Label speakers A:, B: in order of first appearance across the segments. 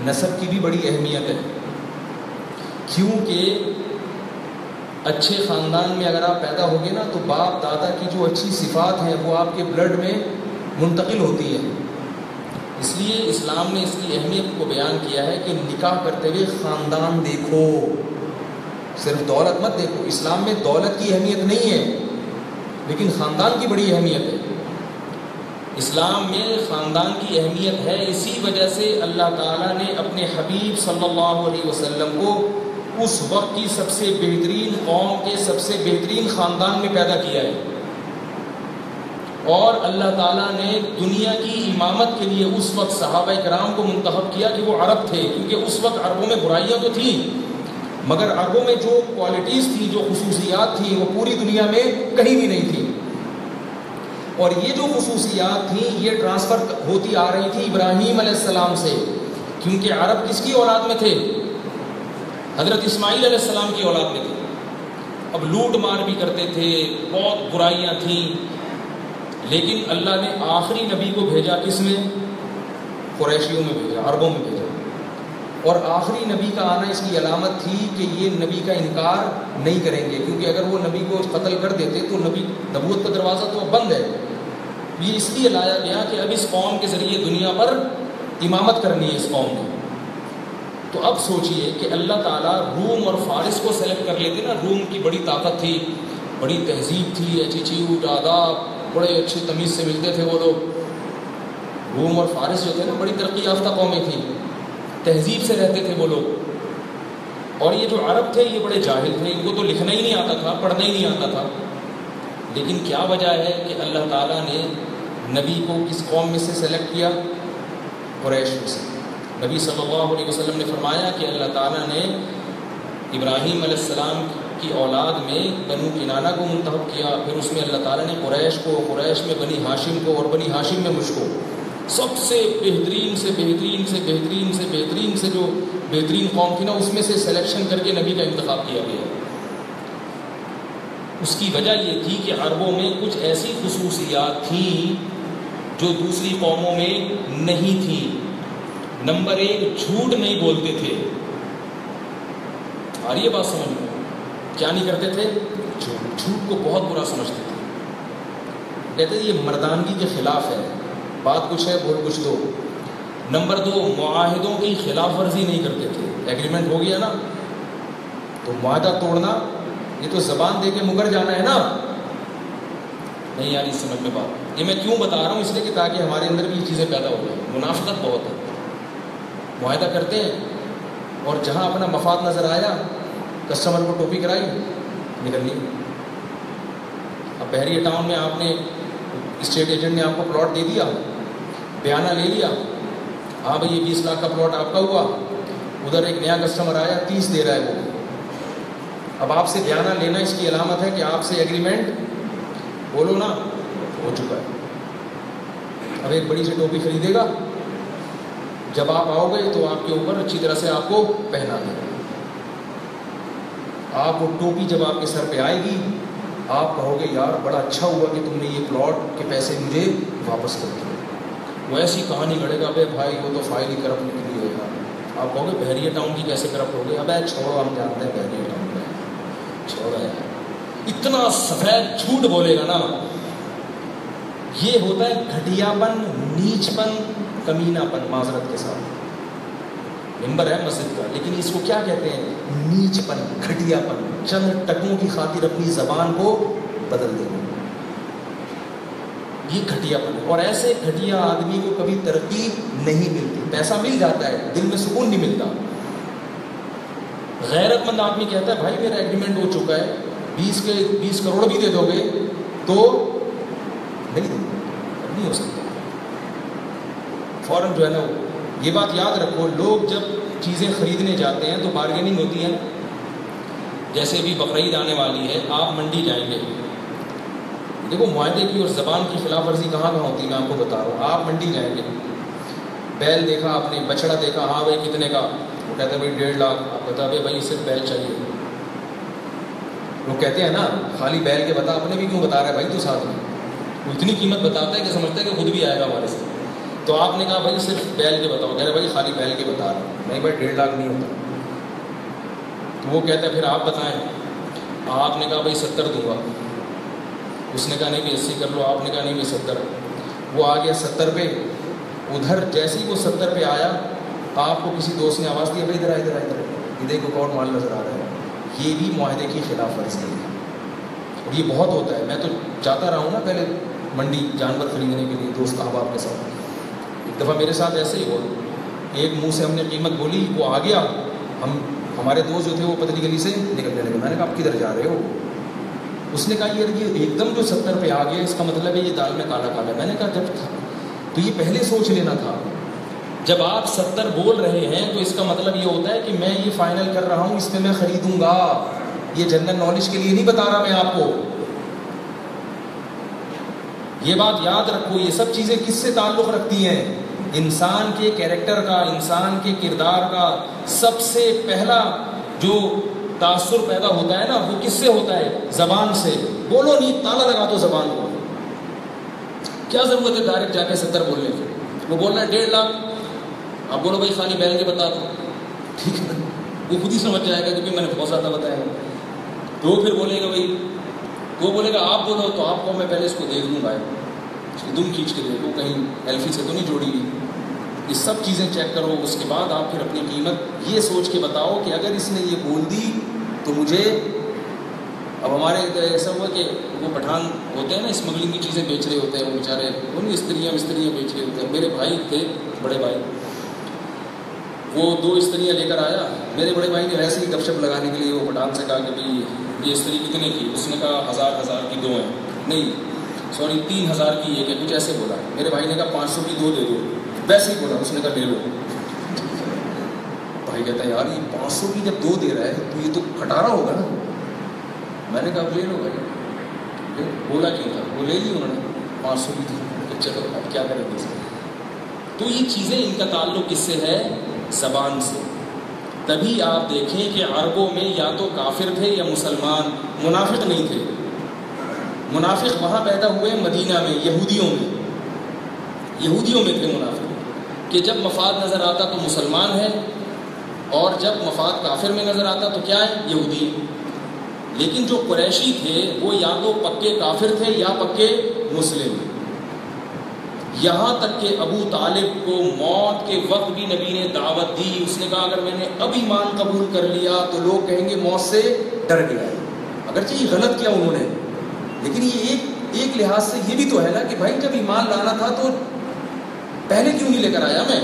A: نسب کی بھی بڑی اہمیت ہے، کیونکہ اچھے خاندان میں اگر آپ پیدا ہوگے نا تو باپ دادا کی جو اچھی صفات ہیں وہ آپ کے بلڈ میں منتقل ہوتی ہے. اس لیے اسلام نے اس کی اہمیت کو بیان کیا ہے کہ نکاح کرتے ہوئے خاندان دیکھو، صرف دولت مت دیکھو. اسلام میں دولت کی اہمیت نہیں ہے لیکن خاندان کی بڑی اہمیت ہے. اسلام میں خاندان کی اہمیت ہے، اسی وجہ سے اللہ تعالیٰ نے اپنے حبیب صلی اللہ علیہ وسلم کو اس وقت کی سب سے بہترین قوم کے سب سے بہترین خاندان میں پیدا کیا ہے. اور اللہ تعالیٰ نے دنیا کی امامت کے لیے اس وقت صحابہ کرام کو منتخب کیا کہ وہ عرب تھے، کیونکہ اس وقت عربوں میں برائیاں تو تھیں مگر عربوں میں جو کوالٹیز تھی، جو خصوصیات تھیں، وہ پوری دنیا میں کہیں بھی نہیں تھی. اور یہ جو خصوصیات تھیں یہ ٹرانسفر ہوتی آ رہی تھی ابراہیم علیہ السلام سے، کیونکہ عرب کس کی اولاد میں تھے؟ حضرت اسماعیل علیہ السلام کی اولاد میں تھے. اب لوٹ مار بھی کرتے تھے، بہت برائیاں تھیں، لیکن اللہ نے آخری نبی کو بھیجا کس میں؟ قریشیوں میں بھیجا، عربوں میں بھیجا. اور آخری نبی کا آنا اس کی علامت تھی کہ یہ نبی کا انکار نہیں کریں گے، کیونکہ اگر وہ نبی کو قتل کر دیتے تو نبوت کا دروازہ تو بند ہے. یہ اس لیے لایا گیا کہ اب اس قوم کے ذریعے دنیا پر امامت کرنی ہے اس قوم نے. تو اب سوچئے کہ اللہ تعالیٰ روم اور فارس کو سلیکٹ کر لیتے نا. روم کی بڑی طاقت تھی، بڑی تہذیب تھی، ایٹیٹیوڈ، آداب، بڑے اچھی تمیز سے ملتے تھے وہ لوگ. روم اور فارس جو تھے نا بڑی ترقی یافتہ قومیں تھیں، تہذیب سے رہتے تھے وہ لوگ. اور یہ جو عرب تھے یہ بڑے جاہل تھے، ان کو تو لکھنا ہی نہیں آتا تھا، پڑھنا ہی نہیں آتا تھا. لیکن کیا وجہ ہے کہ اللہ تعالیٰ نے نبی کو کس قوم میں سے سلیکٹ کیا؟ قریش میں سے. نبی صلی اللہ علیہ وسلم نے فرمایا کہ اللہ تعالیٰ نے ابراہیم علیہ السلام کی اولاد میں بنو کنانہ کو منتخب کیا، پھر اس میں اللہ تعالیٰ نے قریش کو، قریش میں بنی ہاشم کو، اور بنی ہاشم میں مجھ کو. سب سے بہترین سے بہترین سے بہترین سے بہترین سے جو بہترین قوم تھی نا اس میں سے سلیکشن کر کے نبی کا انتخاب کیا گیا. اس کی وجہ یہ تھی کہ عربوں میں کچھ ایسی خصوصیات تھیں جو دوسری قوموں میں نہیں تھیں. نمبر 1، جھوٹ نہیں بولتے تھے. آ رہی ہے بات سمجھ میں؟ کیا نہیں کرتے تھے؟ جھوٹ کو بہت برا سمجھتے تھے. کہتے تھے یہ مردانگی کے خلاف ہے، بات کچھ ہے بول کچھ دو. نمبر 2، معاہدوں کی خلاف ورزی نہیں کرتے تھے. ایگریمنٹ ہو گیا نا تو معاہدہ توڑنا یہ تو زبان دے کے مکر جانا ہے نا. نہیں یار اس سمجھ میں بات. یہ میں کیوں بتا رہا ہوں؟ اس لیے کہ تاکہ ہمارے اندر بھی یہ چیزیں پیدا ہو جائیں. منافقت بہت ہے. معاہدہ کرتے ہیں اور جہاں اپنا مفاد نظر آیا کسٹمر کو ٹوپی کرائی نکل لی. اب بحریہ ٹاؤن میں آپ نے اسٹیٹ ایجنٹ نے آپ کو پلاٹ دے دیا، بیانہ لے لیا، ہاں بھائی یہ 20 لاکھ کا پلاٹ آپ کا ہوا. ادھر ایک نیا کسٹمر آیا 30 دے رہا ہے وہ. اب آپ سے بیانہ لینا اس کی علامت ہے کہ آپ سے ایگریمنٹ بولو نا ہو چکا ہے. اب ایک بڑی سی ٹوپی خریدے گا، جب آپ آؤ گے تو آپ کے اوپر اچھی طرح سے آپ کو پہنا دے گا. آپ وہ ٹوپی جب آپ کے سر پہ آئے گی آپ کہو گے یار بڑا اچھا ہوا کہ تم نے یہ پلاٹ کے پیسے مجھے واپس کر دیے. وہ ایسی کہانی گڑے گا بے بھائی وہ تو فائل ہی کرپٹ نکلی ہے یار. آپ کہو گے بحریہ ٹاؤن کی کیسے کرپٹ ہو گئی؟ اب چھوڑو، ہم جانتے ہیں بحریہ ٹاؤن میں چھوڑا یار. اتنا سفید جھوٹ بولے گا نا. یہ ہوتا ہے گھٹیا پن، نیچ پن، کمینہ پن. معذرت کے ساتھ ممبر ہے مسجد کا لیکن اس کو کیا کہتے ہیں؟ نیچ پن، گھٹیا پن. چند ٹکوں کی خاطر اپنی زبان کو بدل دینا، یہ گھٹیا پن. اور ایسے گھٹیا آدمی کو کبھی ترقی نہیں ملتی. پیسہ مل جاتا ہے، دل میں سکون نہیں ملتا. غیرت مند آدمی کہتا ہے بھائی میرا ایگریمنٹ ہو چکا ہے، 20 کروڑ بھی دے دو گے تو نہیں ہو سکتا. فوراً جو ہے نا یہ بات یاد رکھو، لوگ جب چیزیں خریدنے جاتے ہیں تو بارگیننگ ہوتی ہے. جیسے بھی بقرعید آنے والی ہے، آپ منڈی جائیں گے، دیکھو معاہدے کی اور زبان کی خلاف ورزی کہاں ہوتی ہے میں آپ کو بتا رہا ہوں. آپ منڈی جائیں گے، بیل دیکھا آپ نے، بچڑا دیکھا، ہاں بھائی کتنے کا؟ وہ کہتے ہیں بھائی 1.5 لاکھ. آپ بتا بھائی صرف بیل چاہیے. وہ کہتے ہیں نا خالی بیل کے بتا، اپنے بھی کیوں بتا رہا ہے بھائی تو ساتھ میں. وہ اتنی قیمت بتاتا ہے کہ سمجھتا ہے کہ خود بھی آئے گا ہمارے سے. تو آپ نے کہا بھائی صرف بیل کے بتاؤ. کہہ رہے بھائی خالی بیل کے بتا رہا ہوں. نہیں بھائی 1.5 لاکھ نہیں ہوتا. تو وہ کہتا ہے پھر آپ بتائیں. آپ نے کہا بھائی 70 دوں گا. اس نے کہا نہیں بھی 80 کر لو. آپ نے کہا نہیں بھی 70. وہ آ گیا 70 پہ. ادھر جیسے ہی وہ 70 پہ آیا, آپ کو کسی دوست نے آواز دیا بھائی ادھر یہ دیکھو کون مال نظر آ رہا ہے. یہ بھی معاہدے کی خلاف ورزی ہے, اور یہ بہت ہوتا ہے. میں تو جاتا رہا ہوں نا پہلے منڈی جانور خریدنے کے لیے دوست احباب کے ساتھ. ایک دفعہ میرے ساتھ ایسے ہی ہوا. ایک منہ سے ہم نے قیمت بولی, وہ آ گیا. ہمارے دوست جو تھے وہ پتلی گلی سے نکلنے لگے. میں نے کہا آپ کدھر جا رہے ہو؟ اس نے کہا یہ ایک دم جو 70 پہ آ گیا اس کا مطلب ہے یہ دال میں کالا کالا. میں نے کہا جب تھا تو یہ پہلے سوچ لینا تھا. جب آپ 70 بول رہے ہیں تو اس کا مطلب یہ ہوتا ہے کہ میں یہ فائنل کر رہا ہوں, اس میں میں خریدوں گا. یہ جنرل نالج کے لیے نہیں بتا رہا میں آپ کو. یہ بات یاد رکھو. یہ سب چیزیں کس سے تعلق رکھتی ہیں؟ انسان کے کیریکٹر کا, انسان کے کردار کا. سب سے پہلا جو تاثر پیدا ہوتا ہے نا وہ کس سے ہوتا ہے؟ زبان سے. بولو نہیں, تالا لگا دو زبان کو. کیا ضرورت ہے ڈائریکٹ جا کے 70 بولنے کی؟ وہ بولنا ہے 1.5 لاکھ, آپ بولو بھائی خالی بیل کے بتا دو. ٹھیک ہے, وہ خود ہی سمجھ جائے گا کیونکہ میں نے بہت زیادہ بتایا ہے. تو وہ پھر بولے گا بھائی, وہ بولے گا آپ بولو تو آپ کو میں پہلے اس کو دیکھ لوں گا, اس کی دم کھینچ کے دیکھو کہیں ایلفی سے تو نہیں جوڑی ہوئی. یہ سب چیزیں چیک کرو. اس کے بعد آپ پھر اپنی قیمت یہ سوچ کے بتاؤ کہ اگر اس نے یہ بول دی تو مجھے. اب ہمارے ایسا ہوا کہ وہ پٹھان ہوتے ہیں نا, اسمگلنگ کی چیزیں بیچ رہے ہوتے ہیں, وہ بیچارے ان استریاں بیچ رہے ہوتے ہیں. میرے بھائی تھے, بڑے بھائی, وہ 2 استریاں لے کر آیا. میرے بڑے بھائی نے ویسے ہی گپ شپ لگانے کے لیے وہ پٹھان سے کہا کہ بھائی یہ استری کتنے کی؟ اس نے کہا 1000 کی 2 ہیں. نہیں سوری 3000 کی ایک ہے, کچھ ایسے بولا. میرے بھائی نے کہا 500 کی 2 دے دو. ویسے ہی بولا. اس نے کہا لے لو. بھائی کہتا ہے یار یہ 500 کی جب 2 دے رہا ہے تو یہ تو کھٹارا ہوگا نا. میں نے کہا لے لو بھائی. بولا کیوں تھا, وہ لے لی انہوں نے. 500 کی تھی, چلو اب کیا کریں گے. تو یہ چیزیں ان کا تعلق کس سے ہے؟ زبان سے. تبھی آپ دیکھیں کہ عربوں میں یا تو کافر تھے یا مسلمان, منافق نہیں تھے. منافق وہاں پیدا ہوئے مدینہ میں, یہودیوں میں تھے منافق, کہ جب مفاد نظر آتا تو مسلمان ہے, اور جب مفاد کافر میں نظر آتا تو کیا ہے؟ یہودی. لیکن جو قریشی تھے وہ یا تو پکے کافر تھے یا پکے مسلم. یہاں تک کہ ابو طالب کو موت کے وقت بھی نبی نے دعوت دی. اس نے کہا اگر میں نے اب ایمان قبول کر لیا تو لوگ کہیں گے موت سے ڈر گیا. اگرچہ یہ غلط کیا انہوں نے, لیکن یہ ایک لحاظ سے یہ بھی تو ہے نا کہ بھائی جب ایمان لانا تھا تو پہلے کیوں نہیں لے کر آیا میں؟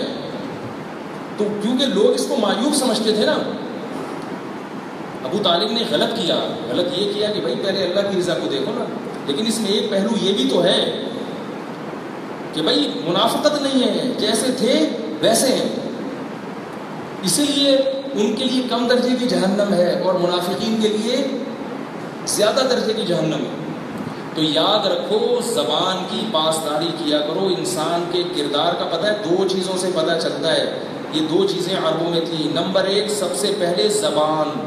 A: تو کیونکہ لوگ اس کو معیوب سمجھتے تھے نا. ابو طالب نے غلط کیا. غلط یہ کیا کہ بھائی پہلے اللہ کی رضا کو دیکھو نا. لیکن اس میں ایک پہلو یہ بھی تو ہے کہ بھائی منافقت نہیں ہے, جیسے تھے ویسے ہیں. اسی لیے ان کے لیے کم درجے کی جہنم ہے اور منافقین کے لیے زیادہ درجے کی جہنم ہے. تو یاد رکھو زبان کی پاسداری کیا کرو. انسان کے کردار کا پتہ ہے 2 چیزوں سے پتہ چلتا ہے. یہ 2 چیزیں عربوں میں تھیں. نمبر 1 سب سے پہلے زبان.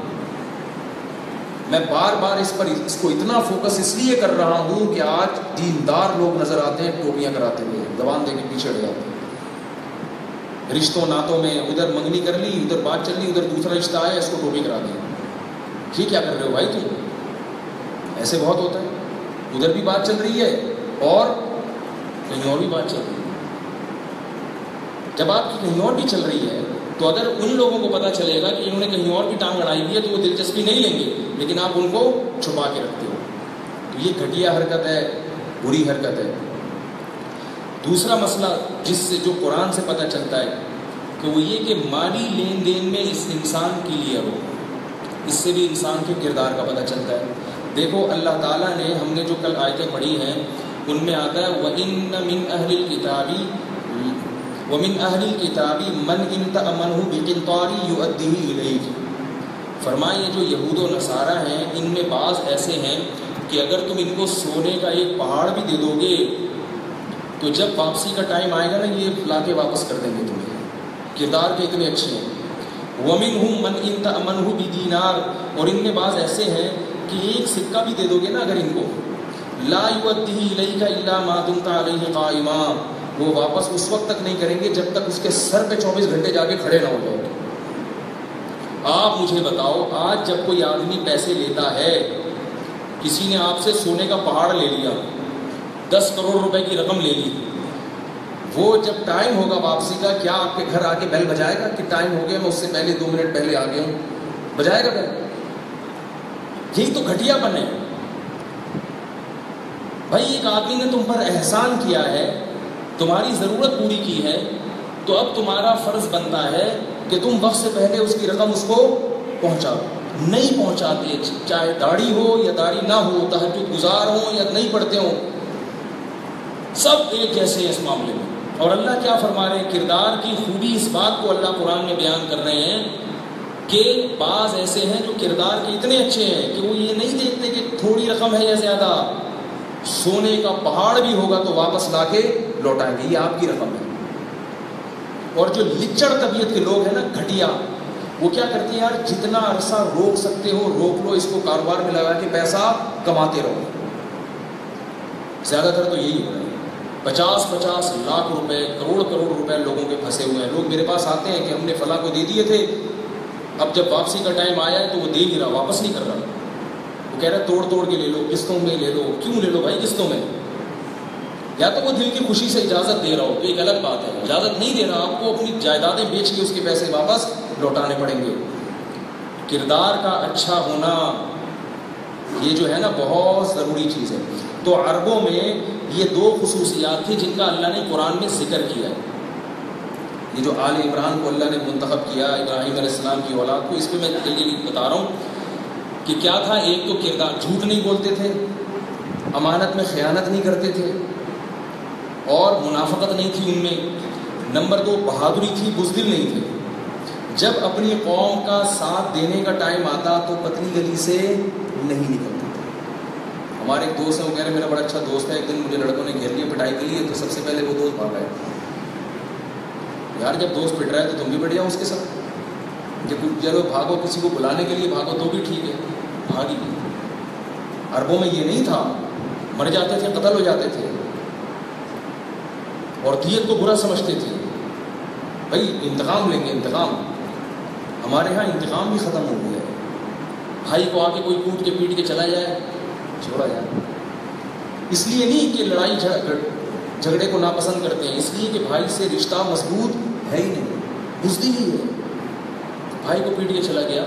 A: میں بار بار اس کو اتنا فوکس اس لیے کر رہا ہوں کہ آج دیندار لوگ نظر آتے ہیں ٹوپیاں کراتے ہوئے, زبان دے کے پیچھے ہٹ جاتے ہیں. رشتوں ناتوں میں ادھر منگنی کر لی, ادھر بات چل لی, ادھر دوسرا رشتہ آیا, اس کو ٹوپی کرا دی. یہ کیا کر رہے ہو بھائی تم؟ ایسے بہت ہوتا ہے. ادھر بھی بات چل رہی ہے اور کہیں اور بھی بات چل رہی ہے. جب آپ کی کہیں اور بھی چل رہی ہے تو اگر ان لوگوں کو پتہ چلے گا کہ انہوں نے کہیں اور بھی ٹانگ اڑائی ہوئی ہے تو وہ دلچسپی نہیں لیں گے, لیکن آپ ان کو چھپا کے رکھتے ہو. تو یہ گھٹیا حرکت ہے, بری حرکت ہے. دوسرا مسئلہ جس سے جو قرآن سے پتہ چلتا ہے کہ وہ یہ کہ مالی لین دین میں اس انسان کی لیے ہو, اس سے بھی انسان کے کردار کا پتہ چلتا ہے. دیکھو اللہ تعالیٰ نے, ہم نے جو کل آیتیں پڑھی ہیں ان میں آتا ہے وَإِنَّ مِنْ أَهْلِ الْكِتَابِ وَمِنْ أَهْلِ الْكِتَابِ مَنْ إِنْ تَأْمَنْهُ بِقِنْطَارٍ يُؤَدِّهُ إِلَيْكَ. فرمائے یہ جو یہود و نصارہ ہیں ان میں بعض ایسے ہیں کہ اگر تم ان کو سونے کا ایک پہاڑ بھی دے دو گے تو جب واپسی کا ٹائم آئے گا نا یہ لا کے واپس کر دیں گے تمہیں. کردار کے اتنے اچھے ہیں. وَمِنْهُمْ مَنْ إِنْ تَأْمَنْهُ بِدِينَارٍ, اور ان میں بعض ایسے ہیں کہ ایک سکہ بھی دے دو گے نا اگر ان کو, لَا يُؤَدِّهُ إِلَيْكَ إِلَّا مَا دُمْتَ عَلَيْهِ قَائِمًا, وہ واپس اس وقت تک نہیں کریں گے جب تک اس کے سر پہ 24 گھنٹے جا کے کھڑے نہ ہو جائے. آپ مجھے بتاؤ، آج جب کوئی آدمی پیسے لیتا ہے، کسی نے آپ سے سونے کا پہاڑ لے لیا، 10 کروڑ روپے کی رقم لے لی، وہ جب ٹائم ہوگا واپسی کا، کیا آپ کے گھر آ کے بیل بجائے گا کہ ٹائم ہو گیا، میں اس سے پہلے 2 منٹ پہلے آ گیا ہوں؟ بجائے گا بیل؟ یہی تو گھٹیا پن ہے بھائی. ایک آدمی نے تم پر احسان کیا ہے، تمہاری ضرورت پوری کی ہے، تو اب تمہارا فرض بنتا ہے کہ تم وقت سے پہلے اس کی رقم اس کو پہنچاؤ. نہیں پہنچاتے، چاہے داڑھی ہو یا داڑھی نہ ہو، تہجد گزار ہوں یا نہیں پڑھتے ہوں، سب ایک جیسے ہیں اس معاملے میں. اور اللہ کیا فرما رہے ہیں؟ کردار کی خوبی اس بات کو اللہ قرآن میں بیان کر رہے ہیں کہ بعض ایسے ہیں جو کردار کے اتنے اچھے ہیں کہ وہ یہ نہیں دیکھتے کہ تھوڑی رقم ہے یا زیادہ، سونے کا پہاڑ بھی ہوگا تو واپس لا کے لوٹائیں گے، یہ آپ کی رقم ہے. اور جو لچڑ طبیعت کے لوگ ہیں نا، گھٹیا، وہ کیا کرتے ہیں یار، جتنا عرصہ روک سکتے ہو روک لو، اس کو کاروبار میں لگا کے پیسہ کماتے رہو. زیادہ تر تو یہی ہو رہا ہے. 50-50 لاکھ روپے، کروڑ روپے لوگوں کے پھنسے ہوئے ہیں. لوگ میرے پاس آتے ہیں کہ ہم نے فلاں کو دے دیے تھے، اب جب واپسی کا ٹائم آیا ہے تو وہ دے نہیں رہا، واپس نہیں کر رہا. وہ کہہ رہا ہے توڑ کے لے لو، قسطوں میں لے لو. کیوں لے لو بھائی قسطوں میں؟ یا تو وہ دل کی خوشی سے اجازت دے رہا ہو تو ایک الگ بات ہے، اجازت نہیں دے رہا، آپ کو اپنی جائیدادیں بیچ کے اس کے پیسے واپس لوٹانے پڑیں گے. کردار کا اچھا ہونا یہ جو ہے نا بہت ضروری چیز ہے. تو عربوں میں یہ 2 خصوصیات تھی جن کا اللہ نے قرآن میں ذکر کیا ہے. یہ جو آل عمران کو اللہ نے منتخب کیا ابراہیم علیہ السلام کی اولاد کو، اس پہ میں جلدی بتا رہا ہوں کہ کیا تھا. ایک تو کردار، جھوٹ نہیں بولتے تھے، امانت میں خیانت نہیں کرتے تھے، اور منافقت نہیں تھی ان میں. نمبر 2 بہادری تھی، بزدل نہیں تھے. جب اپنی قوم کا ساتھ دینے کا ٹائم آتا تو پتلی گلی سے نہیں نکلتے تھے. ہمارے ایک دوست ہیں، وہ کہہ رہے میرا بڑا اچھا دوست ہے، ایک دن مجھے لڑکوں نے گھیر لیا، پٹائی کے لیے، تو سب سے پہلے وہ دوست بھاگا ہے. یار جب دوست پٹ رہا ہے تو تم بھی پٹ جاؤ اس کے ساتھ. جب چلو بھاگو، کسی کو بلانے کے لیے بھاگو تو بھی ٹھیک ہے، بھاگی. عربوں میں یہ نہیں تھا، مر جاتے تھے، قتل ہو جاتے تھے، اور دیت کو برا سمجھتے تھے. بھائی انتقام لیں گے، انتقام. ہمارے ہاں انتقام بھی ختم ہو گیا ہے. بھائی کو آ کے کوئی کوٹ کے پیٹ کے چلا جائے، چھوڑا جائے. اس لیے نہیں کہ لڑائی جھگڑے کو ناپسند کرتے ہیں، اس لیے کہ بھائی سے رشتہ مضبوط ہے ہی نہیں، بزدلی ہی ہے. بھائی کو پیٹ کے چلا گیا،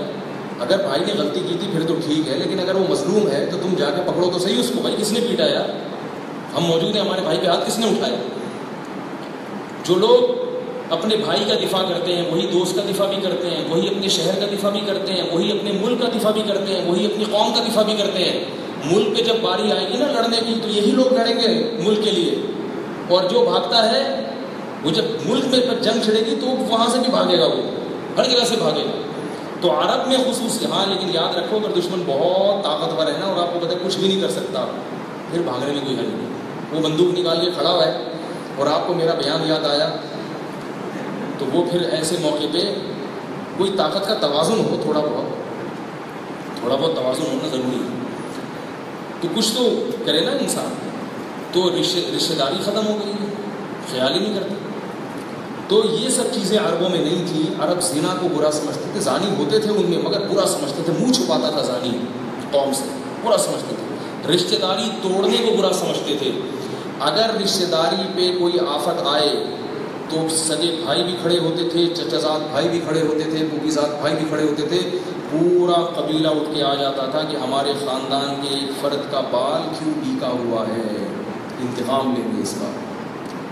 A: اگر بھائی نے غلطی کی تھی پھر تو ٹھیک ہے، لیکن اگر وہ مظلوم ہے تو تم جا کے پکڑو تو صحیح اس کو. بھائی کس نے پیٹا یار؟ ہم موجود ہیں، ہمارے بھائی کے ہاتھ کس نے اٹھایا؟ جو لوگ اپنے بھائی کا دفاع کرتے ہیں وہی دوست کا دفاع بھی کرتے ہیں، وہی اپنے شہر کا دفاع بھی کرتے ہیں، وہی اپنے ملک کا دفاع بھی کرتے ہیں، وہی اپنی قوم کا دفاع بھی کرتے ہیں. ملک پہ جب باری آئے گی نا لڑنے کی تو یہی لوگ لڑیں گے ملک کے لیے. اور جو بھاگتا ہے وہ جب ملک میں جنگ چھڑے گی تو وہاں سے بھی بھاگے گا، وہ ہر جگہ سے بھاگے گا. تو عرب میں خصوص ہاں، لیکن یاد رکھو اگر دشمن بہت طاقتور ہے نا اور آپ کو پتہ ہے کچھ بھی نہیں کر سکتا، پھر بھاگنے میں کوئی حل نہیں. وہ بندوق نکال کے کھڑا ہوا ہے اور آپ کو میرا بیان یاد آیا، تو وہ پھر ایسے موقع پہ کوئی طاقت کا توازن ہو، تھوڑا بہت توازن ہونا ضروری ہے. تو کچھ تو کرے نا انسان. تو رشتہ داری ختم ہو گئی ہے، خیال ہی نہیں کرتے. تو یہ سب چیزیں عربوں میں نہیں تھی. عرب زنا کو برا سمجھتے تھے، زانی ہوتے تھے ان میں مگر برا سمجھتے تھے، منہ چھپاتا تھا زانی قوم سے، برا سمجھتے تھے. رشتہ داری توڑنے کو برا سمجھتے تھے. اگر رشتہ داری پہ کوئی آفت آئے تو سگے بھائی بھی کھڑے ہوتے تھے، چچا زاد بھائی بھی کھڑے ہوتے تھے، پھوپھی زاد بھائی بھی کھڑے ہوتے تھے. پورا قبیلہ اٹھ کے آ جاتا تھا کہ ہمارے خاندان کے ایک فرد کا بال کیوں بیکا ہوا ہے، انتقام لیں گے اس کا.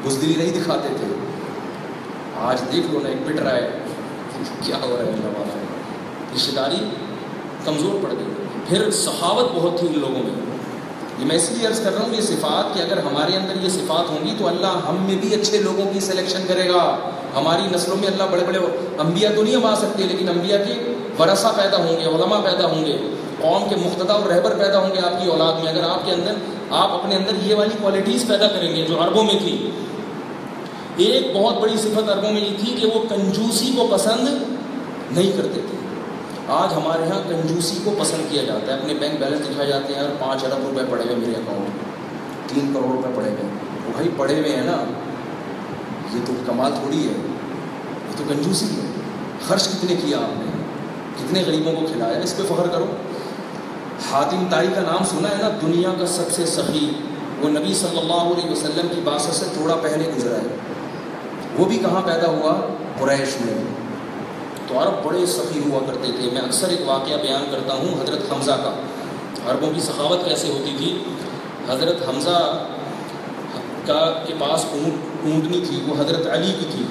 A: بزدلی نہیں دکھاتے تھے. آج دیکھ لو نا، ایک پٹ رہا ہے، کیا ہو رہا ہے اللہ والا. رشتہ داری کمزور پڑ گئی. پھر سخاوت بہت تھی ان لوگوں میں. یہ میں اس لیے عرض کر رہا ہوں یہ صفات کہ اگر ہمارے اندر یہ صفات ہوں گی تو اللہ ہم میں بھی اچھے لوگوں کی سلیکشن کرے گا. ہماری نسلوں میں اللہ بڑے بڑے انبیاء تو نہیں ہم آ سکتے، لیکن انبیاء کے ورثہ پیدا ہوں گے، علماء پیدا ہوں گے، قوم کے مقتدی اور رہبر پیدا ہوں گے آپ کی اولاد میں. اگر آپ کے اندر، آپ اپنے اندر یہ والی کوالٹیز پیدا کریں گے جو عربوں میں تھی. ایک بہت بڑی صفت عربوں میں یہ تھی کہ وہ کنجوسی کو پسند نہیں کرتے تھے. آج ہمارے ہاں کنجوسی کو پسند کیا جاتا ہے. اپنے بینک بیلنس دکھائے جاتے ہیں، یار 5 ارب روپے پڑے ہوئے میرے اکاؤنٹ، 3 کروڑ روپے پڑے ہوئے. وہ بھائی پڑے ہوئے ہیں نا، یہ تو کمال تھوڑی ہے، یہ تو کنجوسی ہے. خرچ کتنے کیا آپ نے، کتنے غریبوں کو کھلایا، اس پہ فخر کرو. حاتم طائی کا نام سنا ہے نا، دنیا کا سب سے سخی. وہ نبی صلی اللہ علیہ وسلم کی بعثت سے تھوڑا پہلے گزرا ہے. وہ بھی کہاں پیدا ہوا؟ قریش میں. تو عرب بڑے سخی ہوا کرتے تھے. میں اکثر ایک واقعہ بیان کرتا ہوں حضرت حمزہ کا. عربوں کی سخاوت کیسے ہوتی تھی. حضرت حمزہ کے پاس اونٹنی تھی، وہ حضرت علی کی تھی.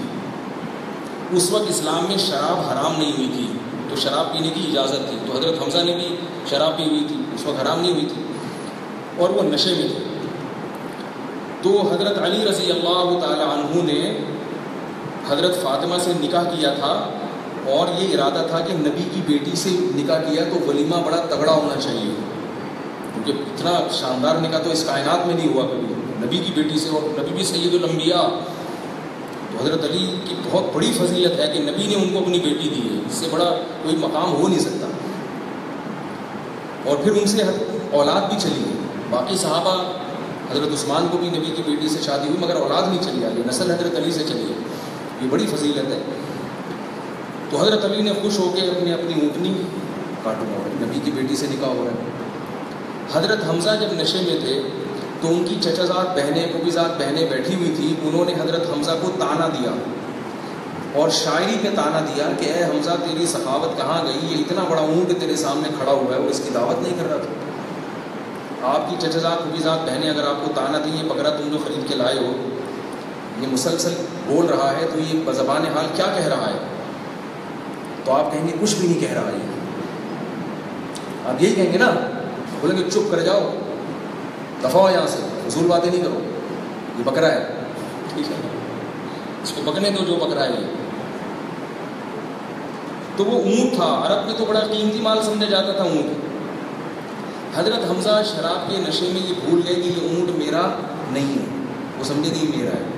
A: اس وقت اسلام میں شراب حرام نہیں ہوئی تھی، تو شراب پینے کی اجازت تھی. تو حضرت حمزہ نے بھی شراب پی ہوئی تھی، اس وقت حرام نہیں ہوئی تھی، اور وہ نشے میں تھے. تو حضرت علی رضی اللہ تعالی عنہ نے حضرت فاطمہ سے نکاح کیا تھا، اور یہ ارادہ تھا کہ نبی کی بیٹی سے نکاح کیا تو ولیمہ بڑا تگڑا ہونا چاہیے، کیونکہ اتنا شاندار نکاح تو اس کائنات میں نہیں ہوا کبھی نبی کی بیٹی سے، اور نبی بھی سید الانبیاء. تو حضرت علی کی بہت بڑی فضیلت ہے کہ نبی نے ان کو اپنی بیٹی دی ہے، اس سے بڑا کوئی مقام ہو نہیں سکتا. اور پھر ان سے اولاد بھی چلی ہے. باقی صحابہ، حضرت عثمان کو بھی نبی کی بیٹی سے شادی ہوئی مگر اولاد نہیں چلی آئی، نسل حضرت علی سے چلی ہے. یہ بڑی فضیلت ہے. تو حضرت علی نے خوش ہو کے اپنی اونٹنی کاٹوں گا، نبی کی بیٹی سے نکاح ہو رہا ہے. حضرت حمزہ جب نشے میں تھے تو ان کی چچا زاد بہنیں، پھوپھی زاد بہنیں بیٹھی ہوئی تھی. انہوں نے حضرت حمزہ کو تانا دیا اور شاعری پہ تانا دیا کہ اے حمزہ تیری سخاوت کہاں گئی، یہ اتنا بڑا اونٹ تیرے سامنے کھڑا ہوا ہے اور اس کی دعوت نہیں کر رہا تھا. آپ کی چچا زاد پھوپھی زاد بہنیں اگر آپ کو تانا دیں یہ بکرا تم جو خرید کے لائے ہو یہ مسلسل بول رہا ہے تو یہ بزبان حال کیا کہہ رہا ہے، تو آپ کہیں گے کچھ بھی نہیں کہہ رہا ہے. آپ یہی کہیں گے نا، بولیں گے چپ کر جاؤ، دفع ہو یہاں سے، فضول باتیں نہیں کرو، یہ بکرا ہے. ٹھیک ہے، اس کو بکنے دو جو بکرا ہے یہ. تو وہ اونٹ تھا، عرب میں تو بڑا قیمتی مال سمجھا جاتا تھا اونٹ. حضرت حمزہ شراب کے نشے میں یہ بھول گئے کہ یہ اونٹ میرا نہیں ہے، وہ سمجھے کہ یہ میرا ہے.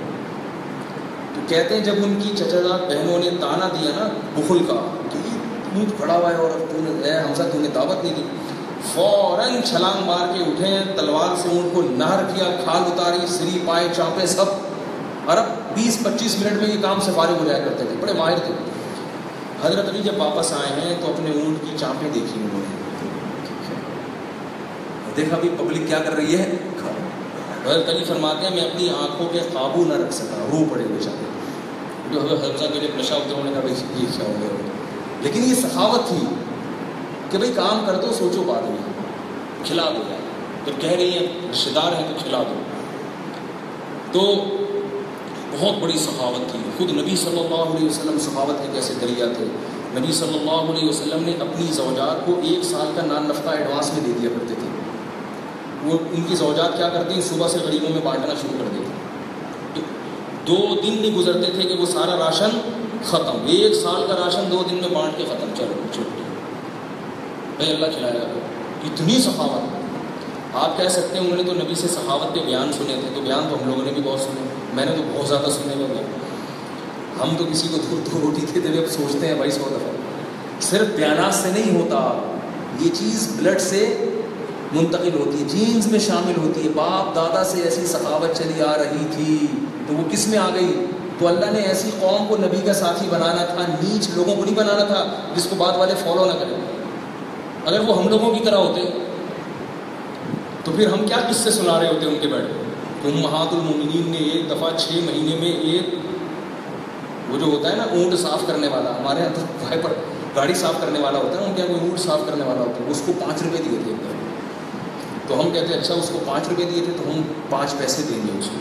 A: تو کہتے ہیں جب ان کی چچا زاد بہنوں نے تانا دیا نا بخل کا کہ یہ اونٹ کھڑا ہوا ہے اور تو نے اے حمزہ تو نے دعوت نہیں دی، فوراً چھلانگ مار کے اٹھے، تلوار سے اونٹ کو نہر کیا، کھال اتاری، سری پائے چاپے سب. عرب 20-25 منٹ میں یہ کام سے فارغ ہو جایا کرتے تھے، بڑے ماہر تھے. حضرت علی جب واپس آئے ہیں تو اپنے اونٹ کی چاپیں دیکھی انہوں نے، دیکھا بھی پبلک کیا کر رہی ہے. حضرت علی فرماتے ہیں میں اپنی آنکھوں پہ قابو نہ رکھ سکا، رو پڑے بیچارے. جو حضرت حمزہ کے جب نشہ ہوتے انہوں نے کہا بھائی یہ کیا ہو گیا. لیکن یہ سخاوت تھی کہ بھائی کام کر دو، سوچو بعد میں، کھلا دو. جب کہہ رہی ہیں رشتہ دار ہیں تو کھلا دو. تو بہت بڑی سخاوت تھی. خود نبی صلی اللہ علیہ وسلم سخاوت کے کیسے دریا تھے. نبی صلی اللہ علیہ وسلم نے اپنی زوجات کو 1 سال کا نان نفقہ ایڈوانس میں دے دیا کرتے تھے. وہ ان کی زوجات کیا کرتی ہیں، صبح سے غریبوں میں بانٹنا شروع کر دیتے. 2 دن نہیں گزرتے تھے کہ وہ سارا راشن ختم. 1 سال کا راشن 2 دن میں بانٹ کے ختم. چلو چھوٹو بھائی اللہ کھلائے گا. اتنی سخاوت. آپ کہہ سکتے ہیں انہوں نے تو نبی سے سخاوت کے بیان سنے تھے، تو بیان تو ہم لوگوں نے بھی بہت سنے، میں نے تو بہت زیادہ سنے ہوئے. ہم تو کسی کو 2 روٹی دیتے ہوئے سوچتے ہیں بھائی 100 دفعہ. صرف بیانات سے نہیں ہوتا، یہ چیز بلڈ سے منتقل ہوتی ہے، جینز میں شامل ہوتی ہے. باپ دادا سے ایسی سخاوت چلی آ رہی تھی تو وہ کس میں آ گئی. تو اللہ نے ایسی قوم کو نبی کا ساتھی بنانا تھا، نیچ لوگوں کو نہیں بنانا تھا جس کو بعد والے فالو نہ کریں. اگر وہ ہم لوگوں کی طرح ہوتے تو پھر ہم کیا قصے سنا رہے ہوتے ان کے بیٹھ. امہات المومنین نے ایک دفعہ 6 مہینے میں ایک وہ جو ہوتا ہے نا اونٹ صاف کرنے والا، ہمارے یہاں تو وائپر گاڑی صاف کرنے والا ہوتا ہے، ان کے یہاں کوئی اونٹ صاف کرنے والا ہوتا ہے، اس کو 5 روپے دیے تھے. تو ہم کہتے ہیں اچھا اس کو 5 روپے دیے تھے تو ہم 5 پیسے دیں گے اس کو.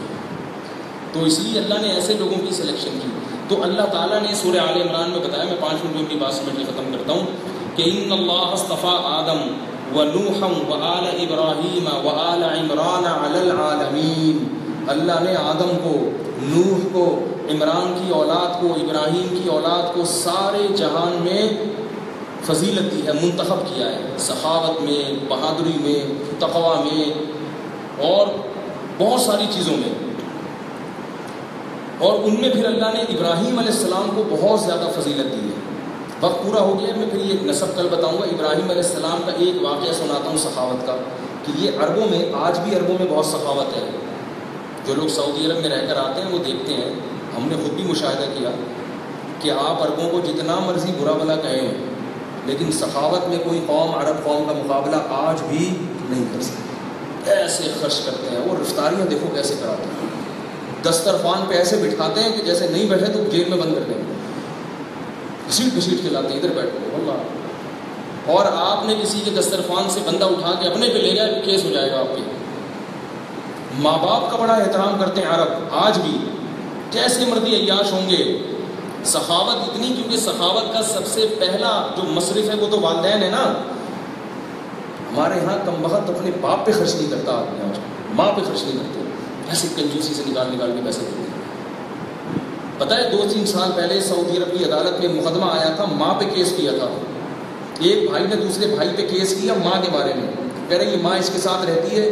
A: تو اس لیے اللہ نے ایسے لوگوں کی سلیکشن کی. تو اللہ تعالیٰ نے سورہ آل عمران میں بتایا، میں 5 منٹ میں اپنی بات سمجھ کے ختم کرتا ہوں، کہ ان اللہ اصطفیٰ آدم ونوحا وآل ابراہیم وآل عمران علی العالمین. اللہ نے آدم کو، نوح کو، عمران کی اولاد کو، ابراہیم کی اولاد کو سارے جہان میں فضیلت دی ہے، منتخب کیا ہے، سخاوت میں، بہادری میں، تقوی میں اور بہت ساری چیزوں میں. اور ان میں پھر اللہ نے ابراہیم علیہ السلام کو بہت زیادہ فضیلت دی ہے. وقت پورا ہو گیا، میں پھر یہ نسب کل بتاؤں گا. ابراہیم علیہ السلام کا ایک واقعہ سناتا ہوں سخاوت کا، کہ یہ عربوں میں، آج بھی عربوں میں بہت سخاوت ہے. جو لوگ سعودی عرب میں رہ کر آتے ہیں وہ دیکھتے ہیں. ہم نے خود بھی مشاہدہ کیا کہ آپ عربوں کو جتنا مرضی برا بھلا کہیں لیکن سخاوت میں کوئی قوم عرب قوم کا مقابلہ آج بھی نہیں کر سکتی. ایسے خرچ کرتے ہیں وہ رفتاریاں دیکھو کیسے کراتے ہیں. دسترخوان پہ ایسے بٹھاتے ہیں کہ جیسے نہیں بیٹھے تو جیل میں بند کر دیں گے. گھسیٹ گھسیٹ کے لاتے ہیں ادھر بیٹھو واللہ. اور آپ نے کسی کے دسترخوان سے بندہ اٹھا کے اپنے پہ لے گیا کیس ہو جائے گا آپ کے. ماں باپ کا بڑا احترام کرتے ہیں عرب آج بھی. کیسے مردی عیاش ہوں گے. سخاوت اتنی, کیونکہ سخاوت کا سب سے پہلا جو مصرف ہے وہ تو والدین ہے نا. ہمارے یہاں کم بخت اپنے باپ پہ خرچ نہیں کرتا آدمی, آج ماں پہ خرچ نہیں کرتے. ایسے کنجوسی سے نکال کے پیسے دیتے ہیں. پتہ ہے 2-3 سال پہلے سعودی عرب کی عدالت میں مقدمہ آیا تھا, ماں پہ کیس کیا تھا. ایک بھائی نے دوسرے بھائی پہ کیس کیا ماں کے بارے میں. کہہ رہے یہ ماں اس کے ساتھ رہتی ہے,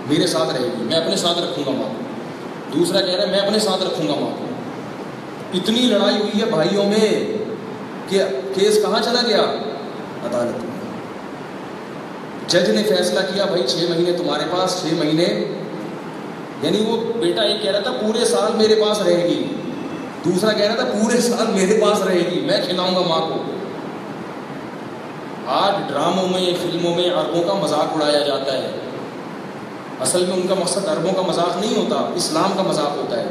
A: میرے ساتھ رہے گی, میں اپنے ساتھ رکھوں گا ماں کو. دوسرا کہہ رہا ہے میں اپنے ساتھ رکھوں گا ماں کو. اتنی لڑائی ہوئی ہے بھائیوں میں کہ کیس کہاں چلا گیا, عدالت میں. جج نے فیصلہ کیا بھائی 6 مہینے تمہارے پاس, 6 مہینے یعنی وہ بیٹا ایک کہہ رہا تھا پورے سال میرے پاس رہے گی, دوسرا کہہ رہا تھا پورے سال میرے پاس رہے گی, میں کھلاؤں گا ماں کو. آج ڈراموں میں فلموں میں عربوں کا مذاق اڑایا جاتا ہے. اصل میں ان کا مقصد عربوں کا مذاق نہیں ہوتا, اسلام کا مذاق ہوتا ہے.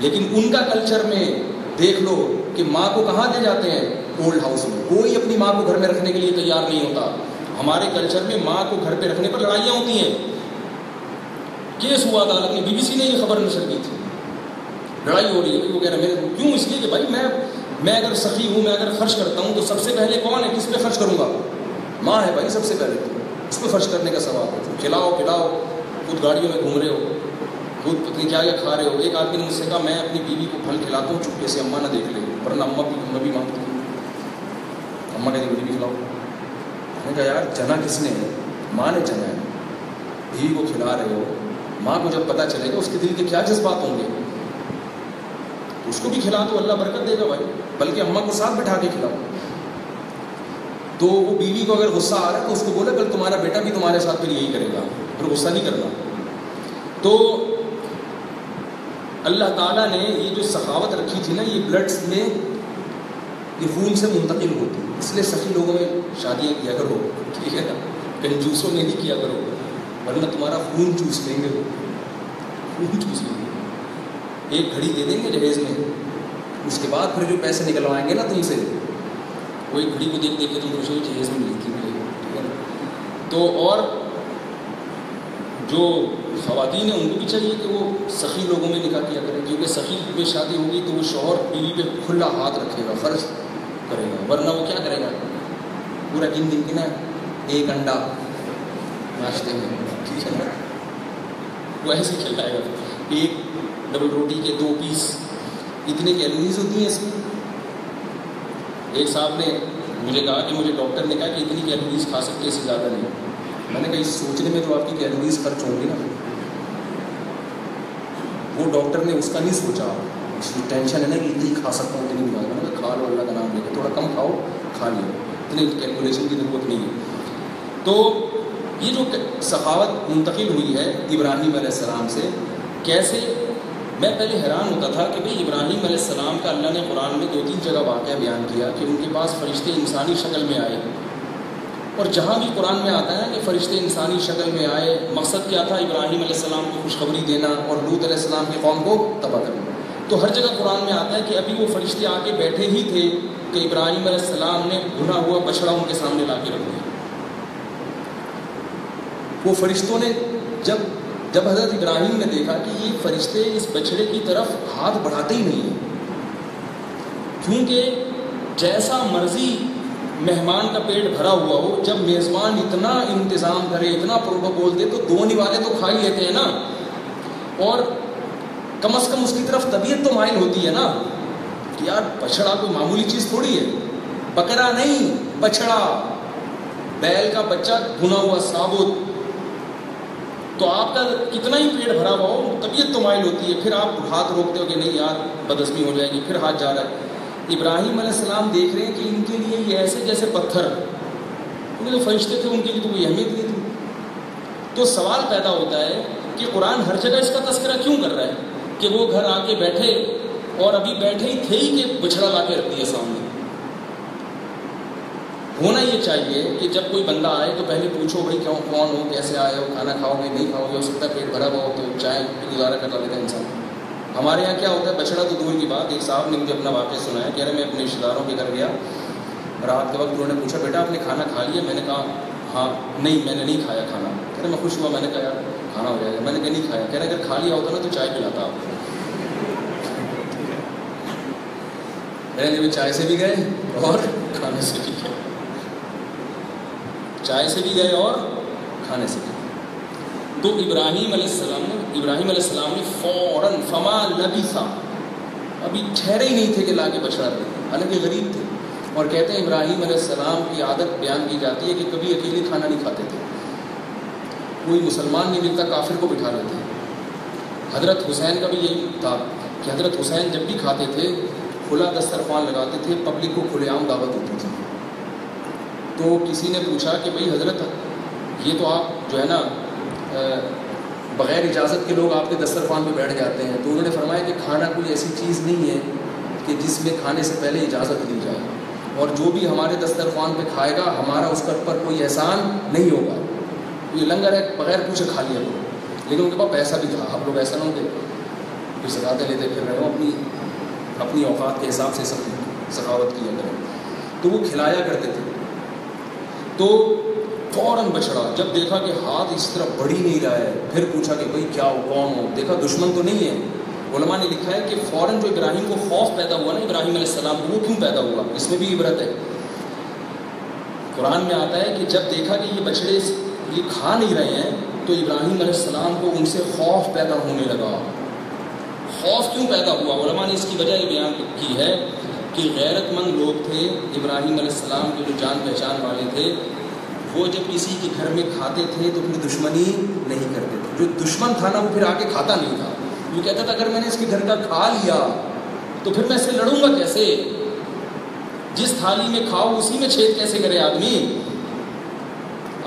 A: لیکن ان کا کلچر میں دیکھ لو کہ ماں کو کہاں دے جاتے ہیں, اولڈ ہاؤس میں. کوئی اپنی ماں کو گھر میں رکھنے کے لیے تیار نہیں ہوتا. ہمارے کلچر میں ماں کو گھر پہ رکھنے پر لڑائیاں ہوتی ہیں. کیس ہوا عدالت میں, بی بی سی نے یہ خبر نشر کی تھی. لڑائی ہو رہی ہے, وہ کہہ رہے ہیں کیوں, اس لیے کہ بھائی میں اگر سخی ہوں, میں اگر خرچ کرتا ہوں تو سب سے پہلے کون ہے, کس پہ خرچ کروں گا, ماں ہے بھائی سب سے پہلے, اس پہ خرچ کرنے کا ثواب ہے. کھلاؤ پلاؤ, خود گاڑیوں میں گھوم رہے ہو, خود پتنی کیا کھا رہے ہو. ایک آدمی نے مجھ سے کہا میں اپنی بیوی کو پھل کھلاتا ہوں چپکے سے, اماں نہ دیکھ لے, ورنہ اماں بھی مانگتی ہیں. اماں کہتی مجھے بھی کھلاؤ. میں نے کہا یار جنا کس نے ہے, ماں نے جنا ہے. بیوی کو کھلا رہے ہو, ماں کو جب پتہ چلے گا اس کے دل کے کیا جذبات ہوں گے. اس کو بھی کھلا تو اللہ برکت دے گا بھائی, بلکہ اماں کو ساتھ بٹھا کے کھلاؤ. تو وہ بیوی کو اگر غصہ آ رہا ہے تو اس کو بولے بل تمہارا بیٹا بھی تمہارے ساتھ پھر یہی کرے گا, پھر غصہ نہیں کرنا. تو اللہ تعالیٰ نے یہ جو سخاوت رکھی تھی نا, یہ بلڈس میں, یہ خون سے منتقل ہوتی. اس لیے سخی لوگوں میں شادیاں کیا کرو, ٹھیک ہے نا, کنجوسوں میں نہیں کیا کرو, ورنہ تمہارا خون چوس لیں گے, خون چوس لیں گے. ایک گھڑی دے دیں گے جہیز میں, اس کے بعد پھر جو پیسے نکلوائیں گے نا تم سے, وہی گھڑی کو دیکھ کے تم کو جہیز میں ملتی ہے, ٹھیک ہے نا. تو اور جو خواتین ہیں ان کو بھی چاہیے کہ وہ سخی لوگوں میں نکاح کیا کریں, کیونکہ سخی میں شادی ہوگی تو وہ شوہر بیوی پہ کھلا ہاتھ رکھے گا, خرچ کرے گا, ورنہ وہ کیا کرے گا, پورا دن کے نا ایک انڈا ناشتے میں, ٹھیک ہے نا, وہ ایسے کھلائے گا. ایک ڈبل روٹی کے 2 پیس, اتنے کیلوریز ہوتی ہیں اس میں. ایک صاحب نے مجھے کہا کہ مجھے ڈاکٹر نے کہا کہ اتنی کیلوریز کھا سکتے, اس سے زیادہ نہیں. میں نے کہا اس سوچنے میں تو آپ کی کیلوریز خرچ ہوں گی نا. وہ ڈاکٹر نے اس کا نہیں سوچا, اس کی ٹینشن ہے نا کہ اتنی کھا سکتا ہوں اتنی نہیں. میں نے کہا کھا لو, اللہ کا نام لے کے, تھوڑا کم کھاؤ, کھا لو, اتنی کیلکولیشن کی ضرورت نہیں ہے. تو یہ جو سخاوت منتقل ہوئی ہے ابراہیم علیہ السلام سے, کیسے, میں پہلے حیران ہوتا تھا کہ بھئی ابراہیم علیہ السلام کا اللہ نے قرآن میں 2-3 جگہ واقعہ بیان کیا کہ ان کے پاس فرشتے انسانی شکل میں آئے. اور جہاں بھی قرآن میں آتا ہے کہ فرشتے انسانی شکل میں آئے, مقصد کیا تھا, ابراہیم علیہ السلام کو خوشخبری دینا اور لوط علیہ السلام کی قوم کو تباہ کرنا. تو ہر جگہ قرآن میں آتا ہے کہ ابھی وہ فرشتے آ کے بیٹھے ہی تھے کہ ابراہیم علیہ السلام نے بھنا ہوا بچڑا ان کے سامنے لا کے رکھ دیا. وہ فرشتوں نے جب حضرت ابراہیم نے دیکھا کہ یہ فرشتے اس بچڑے کی طرف ہاتھ بڑھاتے ہی نہیں ہیں, کیونکہ جیسا مرضی مہمان کا پیٹ بھرا ہوا ہو, جب میزبان اتنا انتظام کرے, اتنا پروٹوکول دے, تو 2 نوالے تو کھا ہی لیتے ہیں نا. اور کم از کم اس کی طرف طبیعت تو مائل ہوتی ہے نا کہ یار بچڑا کوئی معمولی چیز تھوڑی ہے, بکرا نہیں بچڑا, بیل کا بچہ بھنا ہوا ثابت. تو آپ کا کتنا ہی پیٹ بھرا ہوا ہو, طبیعت تو مائل ہوتی ہے, پھر آپ ہاتھ روکتے ہو کہ نہیں یار بدہضمی ہو جائے گی, پھر ہاتھ جا رہا ہے. ابراہیم علیہ السلام دیکھ رہے ہیں کہ ان کے لیے یہ ایسے جیسے پتھر, کیونکہ جو فرشتے تھے ان کے لیے تو کوئی اہمیت نہیں تھی. تو سوال پیدا ہوتا ہے کہ قرآن ہر جگہ اس کا تذکرہ کیوں کر رہا ہے کہ وہ گھر آ کے بیٹھے اور ابھی بیٹھے ہی تھے ہی کہ بچھڑا لا کے رکھ دیا سامنے. ہونا یہ چاہیے کہ جب کوئی بندہ آئے تو پہلے پوچھو بھائی کون ہو, کیسے آئے ہو, کھانا کھاؤ گے نہیں کھاؤ گے, ہو سکتا ہے پیٹ بھرا ہوا ہو تو چائے پہ گزارا کر لیتا ہے انسان. ہمارے یہاں کیا ہوتا ہے, بچڑا تو دور کی بات, ایک صاحب نے مجھے اپنا واقعہ سنایا, کہہ رہے میں اپنے رشتے داروں کے گھر گیا, رات کے وقت انہوں نے پوچھا بیٹا آپ نے کھانا کھا لیا؟ میں نے کہا ہاں. نہیں میں نے نہیں کھایا کھانا. کہہ رہے میں خوش ہوا, میں نے کہا یار کھانا ہو جائے گا. میں نے کہا نہیں کھایا. کہہ رہے اگر کھا لیا ہوتا نا تو چائے پلاتا آپ کو. میں چائے سے بھی گئے اور کھانے سے بھی گئے, چائے سے بھی گئے اور کھانے سے بھی گئے. تو ابراہیم علیہ السلام نے فوراً فما لبثا, ابھی ٹھہرے ہی نہیں تھے کہ لا کے بچڑا دے, حالانکہ غریب تھے. اور کہتے ہیں ابراہیم علیہ السلام کی عادت بیان کی جاتی ہے کہ کبھی اکیلے کھانا نہیں کھاتے تھے, کوئی مسلمان نہیں ملتا کافر کو بٹھا لیتے. حضرت حسین کا بھی یہی تھا کہ حضرت حسین جب بھی کھاتے تھے کھلا دسترخوان لگاتے تھے, پبلک کو کھلے عام دعوت ہوتی تھی. تو کسی نے پوچھا کہ بھئی حضرت یہ تو آپ جو ہے نا بغیر اجازت کے لوگ آپ کے دسترخوان پہ بیٹھ جاتے ہیں. تو انہوں نے فرمایا کہ کھانا کوئی ایسی چیز نہیں ہے کہ جس میں کھانے سے پہلے اجازت دی جائے, اور جو بھی ہمارے دسترخوان پہ کھائے گا ہمارا اس پر کوئی احسان نہیں ہوگا. یہ لنگر ہے, بغیر پوچھے کھا لیا کرو. لیکن ان کے پاس پیسہ بھی تھا. آپ لوگ ایسا نہ ہوتے پھر زکاتیں لیتے پھر رہے ہو, اپنی اوقات کے حساب سے سخاوت کیا کریں. تو وہ کھلایا کرتے تھے. تو فوراً بچڑا, جب دیکھا کہ ہاتھ اس طرح بڑھ ہی نہیں رہا ہے, پھر پوچھا کہ بھئی کیا ہو, کون ہو, دیکھا دشمن تو نہیں ہے. علماء نے لکھا ہے کہ فوراً جو ابراہیم کو خوف پیدا ہوا نا ابراہیم علیہ السلام کو, وہ کیوں پیدا ہوا, اس میں بھی عبرت ہے. قرآن میں آتا ہے کہ جب دیکھا کہ یہ بچڑے یہ کھا نہیں رہے ہیں تو ابراہیم علیہ السلام کو ان سے خوف پیدا ہونے لگا. خوف کیوں پیدا ہوا, علماء نے اس کی وجہ یہ بیان کی ہے کہ غیرت مند لوگ تھے ابراہیم علیہ السلام کے, جو جان پہچان والے تھے, وہ جب کسی کے گھر میں کھاتے تھے تو پھر دشمنی نہیں کرتے تھے. جو دشمن تھا نا وہ پھر آ کے کھاتا نہیں تھا. وہ کہتا تھا اگر میں نے اس کے گھر کا کھا لیا تو پھر میں اس سے لڑوں گا کیسے, جس تھالی میں کھاؤ اسی میں چھید کیسے کرے آدمی.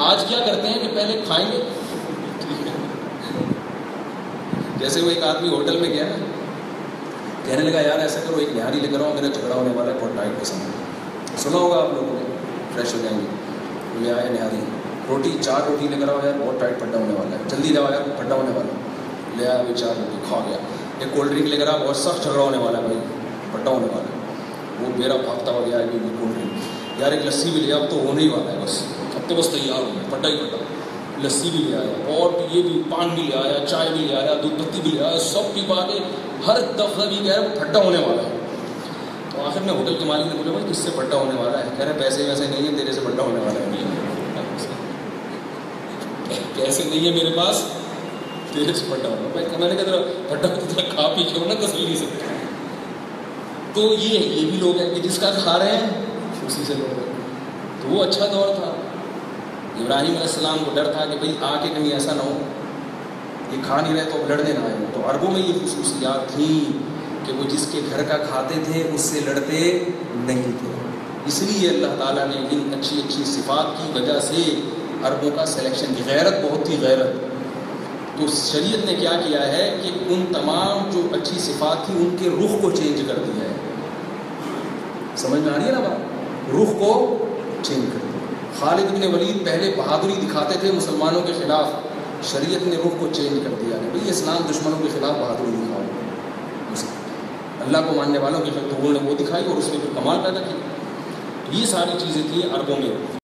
A: آج کیا کرتے ہیں کہ پہلے کھائیں گے, جیسے وہ ایک آدمی ہوٹل میں گیا نا, کہنے لگا یار ایسا کرو ایک نہاری لے کر آؤ, میرا جھگڑا ہونے والا ہے بہت ٹائٹ قسم ہے. سنا ہوگا آپ لوگوں نے, فریش ہو جائیں گے. لے آئے نہاری, روٹی 4 روٹی لے کر آؤ یار بہت ٹائٹ پھڈا ہونے والا ہے, جلدی لاؤ یار پھڈا ہونے والا ہے. لے آئے 4 روٹی, کھا گیا. ایک کولڈ ڈرنک لے کر آؤ, بہت سخت جھگڑا ہونے والا ہے بھائی, پھڈا ہونے والا ہے. وہ میرا بھاگتا ہو گیا ہے کولڈ ڈرنک. یار ایک لسی بھی لے, اب تو ہونے ہی والا ہے, بس اب تو بس تیار ہو گیا, پھڈا ہی پھڈا. لسی بھی لے آیا, اور یہ بھی پان بھی لے آیا, چائے بھی لے آیا, دودھ پتی بھی لے آیا, سب پی پا کے ہر دفعہ بھی کہہ رہا ہے پھڈا ہونے والا ہے. تو آخر میں ہوٹل کے مالک نے بولا بھائی کس سے پھڈا ہونے والا ہے, کہہ رہے پیسے ویسے نہیں ہیں, تیرے سے پھڈا ہونے والا ہے. پیسے نہیں ہے میرے پاس, تیرے سے پھڈا ہونا. میں نے کہا تیرا پھڈا ہوتا کھا پی کے ہونا تسلی سے. تو یہ بھی لوگ ہیں کہ جس کا کھا رہے ہیں اسی سے لوگ ہیں. تو وہ اچھا دور تھا. ابراہیم علیہ السلام کو ڈر تھا کہ بھئی آ کے کہیں ایسا نہ ہو یہ کھا نہیں رہے تو لڑنے نہ آئے. تو عربوں میں یہ خصوصیات تھیں کہ وہ جس کے گھر کا کھاتے تھے اس سے لڑتے نہیں تھے. اس لیے اللہ تعالیٰ نے ان اچھی اچھی صفات کی وجہ سے عربوں کا سلیکشن کی. غیرت بہت تھی غیرت. تو شریعت نے کیا کیا ہے کہ ان تمام جو اچھی صفات تھی ان کے رخ کو چینج کر دیا ہے. سمجھ میں آ رہی ہے نا بات, رخ کو چینج کر دیا. خالد بن ولید پہلے بہادری دکھاتے تھے مسلمانوں کے خلاف, شریعت نے رخ کو چینج کر دیا ہے بھئی اسلام دشمنوں کے خلاف بہادری دکھاؤ, اللہ کو ماننے والوں کے خلاف. تو انہوں نے وہ دکھائی اور اس نے پھر کمال پیدا کی. یہ ساری چیزیں تھیں عربوں میں.